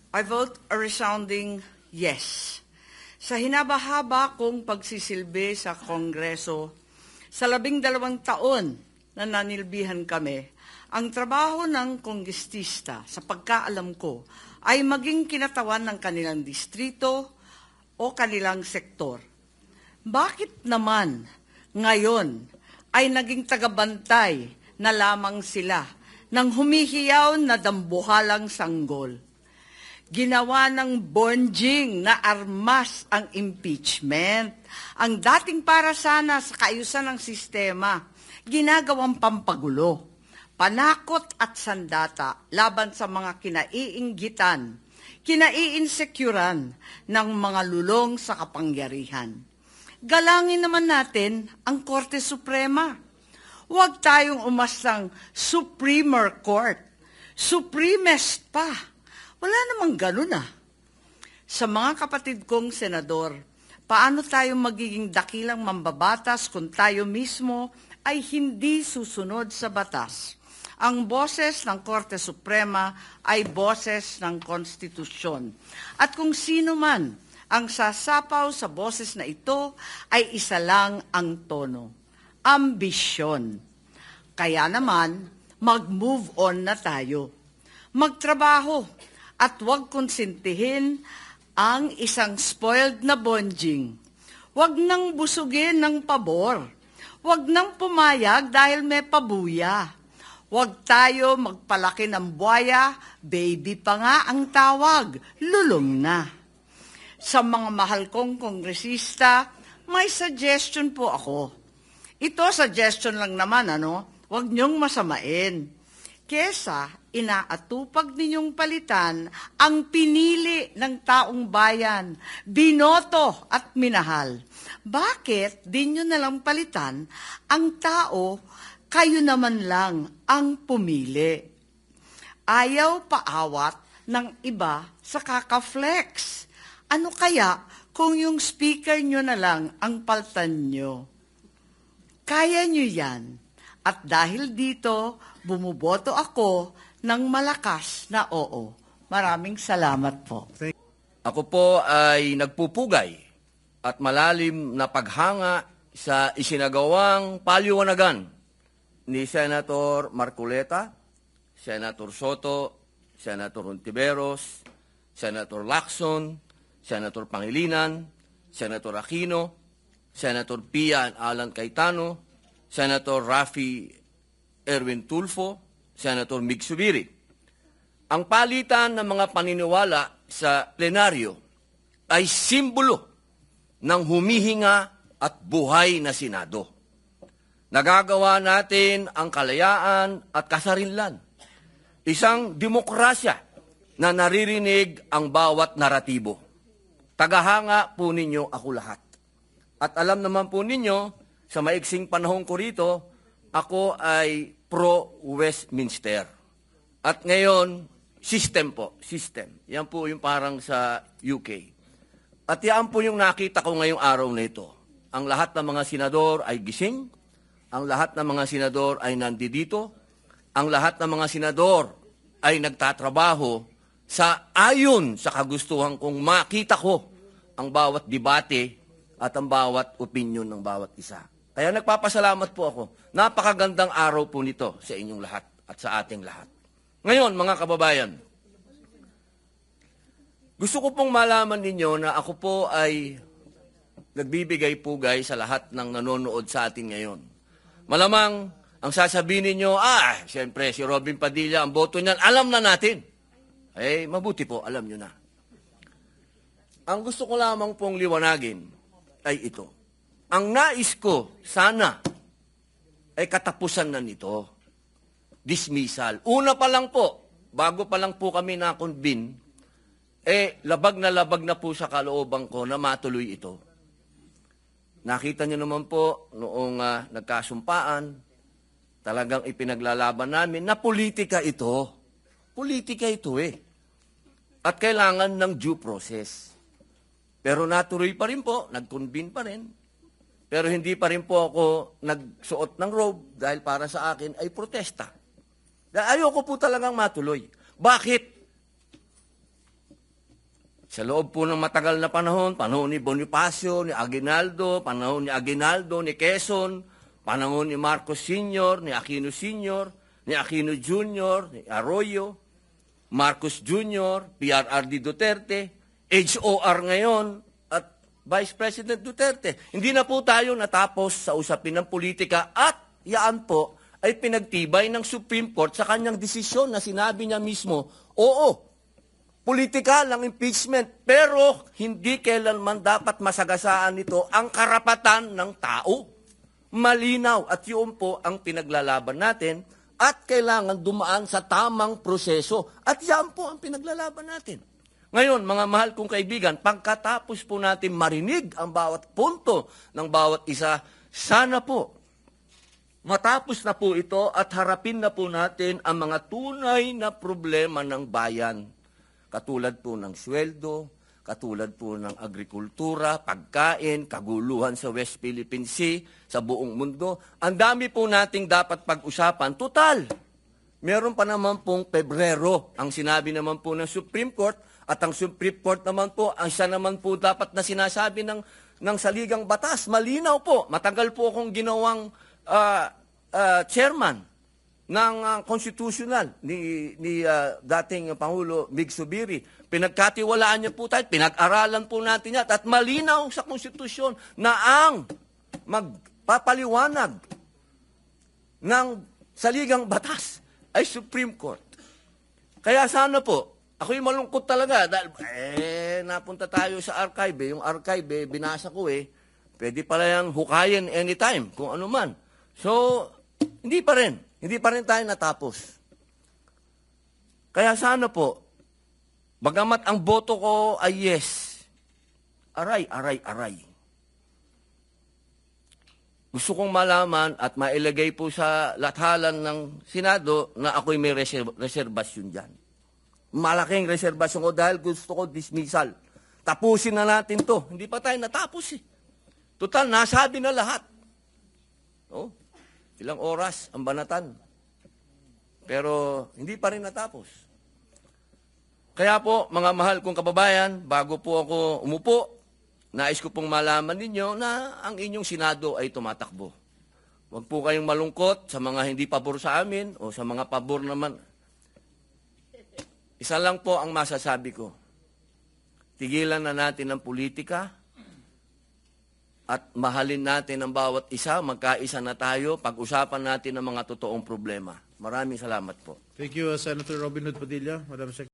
I vote a resounding yes. Sa hinabahaba kong pagsisilbi sa Kongreso, sa 12 taon na nanilbihan kami, ang trabaho ng kongrestista, sa pagkaalam ko, ay maging kinatawan ng kanilang distrito o kanilang sektor. Bakit naman ngayon ay naging tagabantay na lamang sila ng humihiyaw na dambuhalang sanggol? Ginawa ng bonjing na armas ang impeachment. Ang dating para sana sa kaayusan ng sistema, ginagawang pampagulo, panakot at sandata laban sa mga kinaiinggitan, kinaiinsecuran ng mga lulong sa kapangyarihan. Galangin naman natin ang Korte Suprema. Huwag tayong umastang Supremer Court. Supremest pa. Wala namang ganun ah. Sa mga kapatid kong senador, paano tayo magiging dakilang mambabatas kung tayo mismo ay hindi susunod sa batas? Ang boses ng Korte Suprema ay boses ng konstitusyon. At kung sino man ang sasapaw sa boses na ito ay isa lang ang tono, ambisyon. Kaya naman, mag-move on na tayo. Magtrabaho at huwag konsintihin ang isang spoiled na bonjing. Huwag nang busugin ng pabor. Huwag nang pumayag dahil may pabuya. Huwag tayo magpalaki ng buwaya, baby pa nga ang tawag, lulong na. Sa mga mahal kong kongresista, may suggestion po ako. Ito suggestion lang naman, Huwag niyong masamain. Kesa inaatupag ninyong palitan ang pinili ng taong bayan, binoto at minahal. Bakit di nyo nalang palitan ang tao, kayo naman lang ang pumili? Ayaw paawat ng iba sa kakaflex. Ano kaya kung yung speaker nyo na lang ang paltan nyo? Kaya nyo yan. At dahil dito, bumuboto ako ng malakas na oo. Maraming salamat po. Ako po ay nagpupugay at malalim na paghanga sa isinagawang paliwanagan ni Senator Marcoleta, Senator Soto, Senator Hontiveros, Senator Lacson, Senator Pangilinan, Senator Aquino, Senator Pia Alan Cayetano, Senator Raffy Erwin Tulfo, Senator Mig Zubiri. Ang palitan ng mga paniniwala sa plenaryo ay simbolo ng humihinga at buhay na Senado. Nagagawa natin ang kalayaan at kasarinlan. Isang demokrasya na naririnig ang bawat naratibo. Tagahanga po ninyo ako lahat. At alam naman po ninyo, sa maiksing panahon ko rito, ako ay pro-Westminster. At ngayon, system po, system. Yan po yung parang sa UK. At yan po yung nakita ko ngayong araw na ito. Ang lahat ng mga senador ay gising, ang lahat ng mga senador ay nandito, ang lahat ng mga senador ay nagtatrabaho sa ayon sa kagustuhan kong makita ko ang bawat debate at ang bawat opinion ng bawat isa. Kaya nagpapasalamat po ako. Napakagandang araw po nito sa inyong lahat at sa ating lahat. Ngayon, mga kababayan, gusto ko pong malaman ninyo na ako po ay nagbibigay-pugay sa lahat ng nanonood sa atin ngayon. Malamang, ang sasabihin ninyo, siyempre si Robin Padilla, ang boto niyan, alam na natin. Mabuti po, alam nyo na. Ang gusto ko lamang pong liwanagin ay ito. Ang nais ko, sana, ay katapusan na nito. Dismissal. Una pa lang po, bago pa lang po kami na-convene, labag na po sa kalooban ko na matuloy ito. Nakita niyo naman po, noong nagkasumpaan, talagang ipinaglalaban namin na politika ito. Politika ito At kailangan ng due process. Pero natuloy pa rin po, nag-convene pa rin. Pero hindi pa rin po ako nagsuot ng robe dahil para sa akin ay protesta. Ayoko po talagang matuloy. Bakit? Sa loob po ng matagal na panahon ni Bonifacio, ni Aguinaldo, panahon ni Aguinaldo, ni Quezon, panahon ni Marcos Sr., ni Aquino Sr., ni Aquino Jr., ni Arroyo, Marcos Jr., PRRD Duterte, HOR ngayon, at Vice President Duterte. Hindi na po tayo natapos sa usapin ng politika at yaan po ay pinagtibay ng Supreme Court sa kanyang desisyon na sinabi niya mismo, oo, politika lang impeachment, pero hindi kailanman dapat masagasaan nito ang karapatan ng tao. Malinaw at yun po ang pinaglalaban natin at kailangan dumaan sa tamang proseso. At yan po ang pinaglalaban natin. Ngayon, mga mahal kong kaibigan, pagkatapos po natin marinig ang bawat punto ng bawat isa, sana po matapos na po ito at harapin na po natin ang mga tunay na problema ng bayan. Katulad po ng sweldo, katulad po ng agrikultura, pagkain, kaguluhan sa West Philippine Sea, sa buong mundo. Ang dami po nating dapat pag-usapan. Total, meron pa naman pong Pebrero ang sinabi naman po ng Supreme Court at ang Supreme Court naman po, ang isa naman po dapat na sinasabi ng saligang batas. Malinaw po, matagal po akong ginawang chairman ng constitutional ni dating Pangulo Mig Zubiri. Pinagkatiwalaan niya po tayo, pinag-aralan po natin yan, at malinaw sa konstitusyon na ang magpapaliwanag ng saligang batas ay Supreme Court. Kaya sana po, ako'y malungkot talaga dahil napunta tayo sa archive. Yung archive, binasa ko pwede pala yung hukayin anytime, kung ano man. So, hindi pa rin tayo natapos. Kaya sana po, bagamat ang boto ko ay yes, aray. Gusto kong malaman at mailagay po sa lathalan ng Senado na ako'y may reserbasyon dyan. Malaking reserbasyon ko dahil gusto ko dismissal. Tapusin na natin to. Hindi pa tayo natapos Total, nasabi na lahat. Ilang oras ang banatan. Pero hindi pa rin natapos. Kaya po, mga mahal kong kababayan, bago po ako umupo, nais ko pong malaman ninyo na ang inyong Senado ay tumatakbo. Huwag po kayong malungkot sa mga hindi pabor sa amin o sa mga pabor naman. Isa lang po ang masasabi ko. Tigilan na natin ang politika at mahalin natin ang bawat isa, magkaisa na tayo, pag-usapan natin ang mga totoong problema. Maraming salamat po. Thank you, Senator Robin Hood Padilla. Madam Secretary.